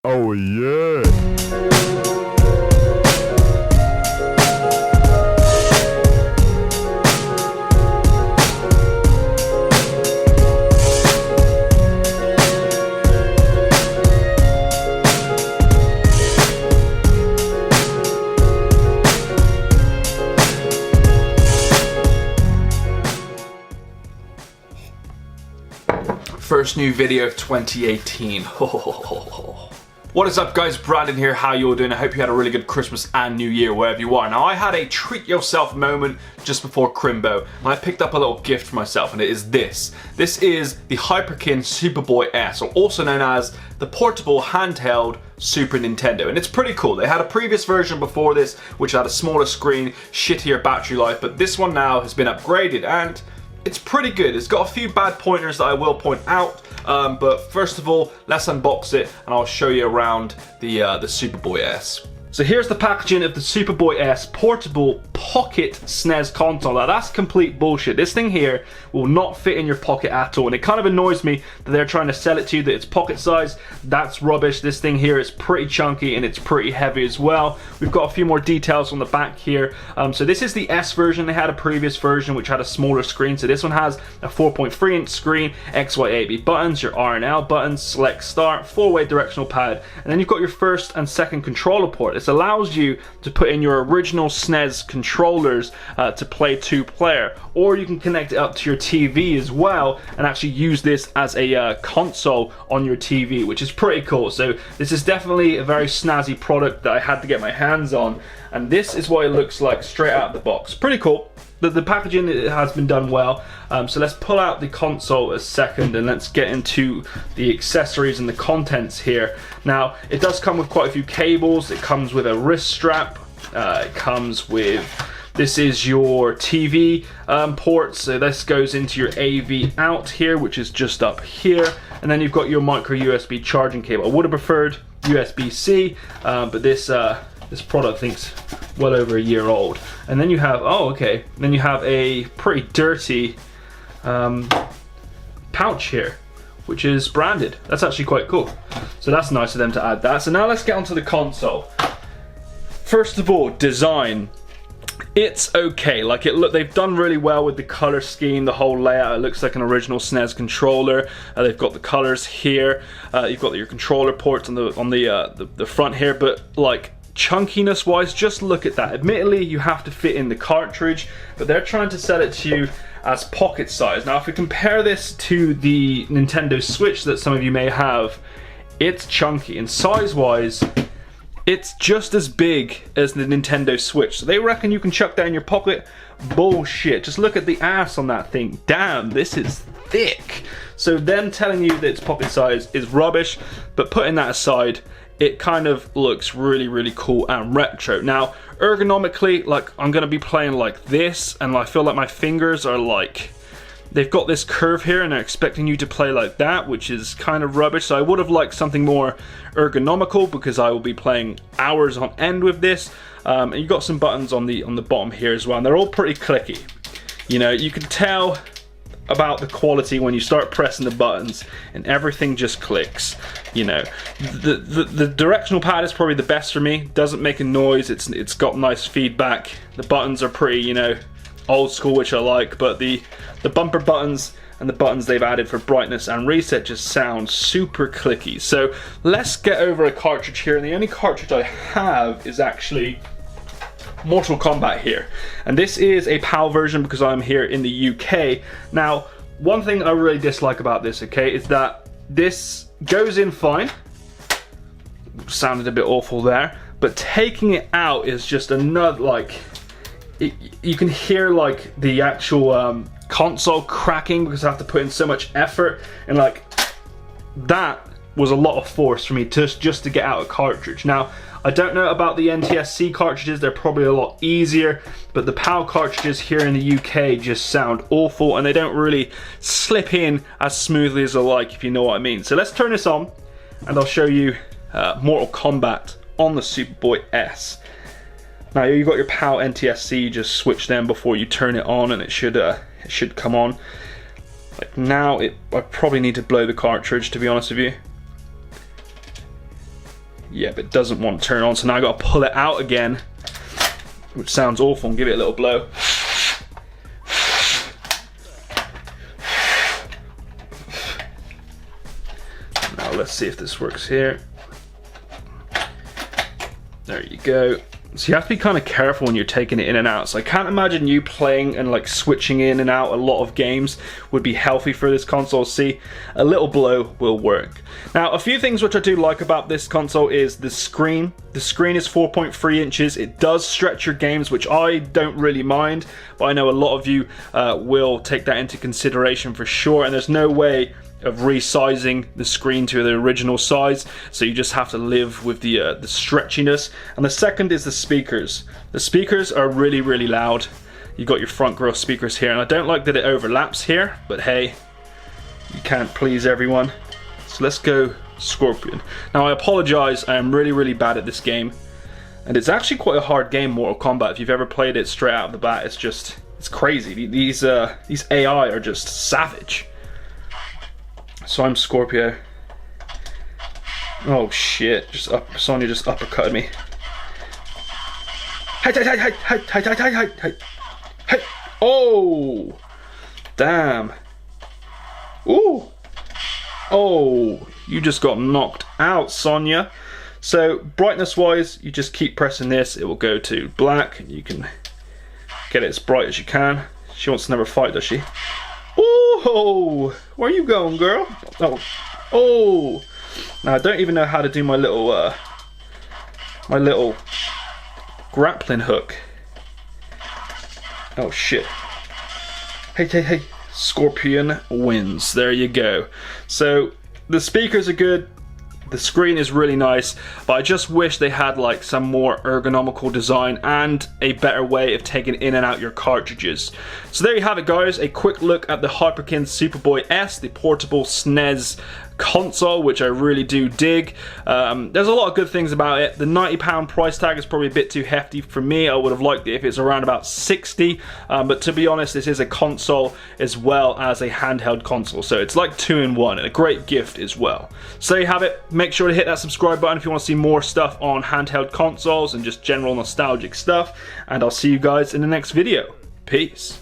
Oh yeah. First new video of 2018. What is up guys, Brandon here, how you all doing? I hope you had a really good Christmas and New Year wherever you are. Now I had a treat yourself moment just before Crimbo and I picked up a little gift for myself and it is this. This is the Hyperkin Superboy S, or also known as the portable handheld Super Nintendo, and it's pretty cool. They had a previous version before this which had a smaller screen, shittier battery life, but this one now has been upgraded and it's pretty good. It's got a few bad pointers that I will point out, but first of all, let's unbox it and I'll show you around the Superboy S. So here's the packaging of the Superboy S portable pocket SNES console. Now that's complete bullshit. This thing here will not fit in your pocket at all, and it kind of annoys me that they're trying to sell it to you that it's pocket size. That's rubbish. This thing here is pretty chunky and it's pretty heavy as well. We've got a few more details on the back here. So this is the S version. They had a previous version which had a smaller screen. So this one has a 4.3-inch screen, X, Y, A, B buttons, your R and L buttons, select start, 4-way directional pad, and then you've got your first and second controller port. This allows you to put in your original SNES controllers to play 2-player, or you can connect it up to your TV as well and actually use this as a console on your TV, which is pretty cool. So this is definitely a very snazzy product that I had to get my hands on, and this is what it looks like straight out of the box. Pretty cool. The packaging has been done well, so let's pull out the console a second and let's get into the accessories and the contents here. Now, it does come with quite a few cables. It comes with a wrist strap. It comes with, this is your TV port, so this goes into your AV out here, which is just up here, and then you've got your micro USB charging cable. I would have preferred USB-C, but this product I think's well over a year old. And then you have, then you have a pretty dirty pouch here, which is branded. That's actually quite cool. So that's nice of them to add that. So now let's get onto the console. First of all, design. It's okay. Like, they've done really well with the color scheme, the whole layout. It looks like an original SNES controller. They've got the colors here. You've got your controller ports on the front here, but like, chunkiness wise, just look at that. Admittedly, you have to fit in the cartridge, but they're trying to sell it to you as pocket size. Now if we compare this to the Nintendo Switch that some of you may have, it's chunky, and size wise it's just as big as the Nintendo Switch. So they reckon you can chuck that in your pocket. Bullshit. Just look at the ass on that thing. Damn, this is thick. So them telling you that it's pocket size is rubbish, but putting that aside, it kind of looks really, really cool and retro. Now, ergonomically, like, I'm gonna be playing like this, and I feel like my fingers are like, they've got this curve here and they're expecting you to play like that, which is kind of rubbish. So I would have liked something more ergonomical because I will be playing hours on end with this. And you've got some buttons on the bottom here as well, and they're all pretty clicky. You know, you can tell about the quality when you start pressing the buttons and everything just clicks. You know, the directional pad is probably the best for me. Doesn't make a noise. It's got nice feedback. The buttons are pretty, you know, old school, which I like, but the bumper buttons and the buttons they've added for brightness and reset just sound super clicky. So let's get over a cartridge here, and the only cartridge I have is actually Mortal Kombat here, and this is a PAL version because I'm here in the UK. Now, one thing I really dislike about this, okay, is that this goes in fine. Sounded a bit awful there, but taking it out is just another, like, you can hear like the actual console cracking because I have to put in so much effort, and like, that was a lot of force for me just to get out a cartridge. Now, I don't know about the NTSC cartridges, they're probably a lot easier, but the PAL cartridges here in the UK just sound awful, and they don't really slip in as smoothly as I like, if you know what I mean. So let's turn this on and I'll show you Mortal Kombat on the Superboy S. Now you've got your PAL NTSC, just switch them before you turn it on and it should come on. Like now, I probably need to blow the cartridge, to be honest with you. Yep, it doesn't want to turn on, so now I gotta pull it out again, which sounds awful, and give it a little blow. Now let's see if this works here. There you go. So you have to be kind of careful when you're taking it in and out. So I can't imagine you playing and like switching in and out a lot of games would be healthy for this console. See, a little blow will work. Now, a few things which I do like about this console is the screen. The screen is 4.3 inches. It does stretch your games, which I don't really mind, but I know a lot of you will take that into consideration for sure, and there's no way of resizing the screen to the original size, so you just have to live with the stretchiness. And the second is the speakers. The speakers are really, really loud. You've got your front grille speakers here, and I don't like that it overlaps here, but hey, you can't please everyone. So let's go Scorpion. Now I apologize, I am really, really bad at this game, and it's actually quite a hard game, Mortal Kombat. If you've ever played it straight out of the bat, it's crazy. These AI are just savage. So I'm Scorpio. Oh shit! Sonya just uppercutted me. Hey! Oh! Damn! Ooh! Oh! You just got knocked out, Sonya. So brightness-wise, you just keep pressing this. It will go to black, and you can get it as bright as you can. She wants another fight, does she? Oh, where you going, girl? Oh! Now I don't even know how to do my little grappling hook. Oh shit! Hey! Scorpion wins. There you go. So the speakers are good. The screen is really nice, but I just wish they had like some more ergonomical design and a better way of taking in and out your cartridges. So there you have it, guys, a quick look at the Hyperkin Superboy S, the portable SNES console, which I really do dig. There's a lot of good things about it. The £90 price tag is probably a bit too hefty for me. I would have liked it if it's around about 60, but to be honest, this is a console as well as a handheld console, so it's like 2-in-1 and a great gift as well. So there you have it. Make sure to hit that subscribe button if you want to see more stuff on handheld consoles and just general nostalgic stuff, and I'll see you guys in the next video. Peace.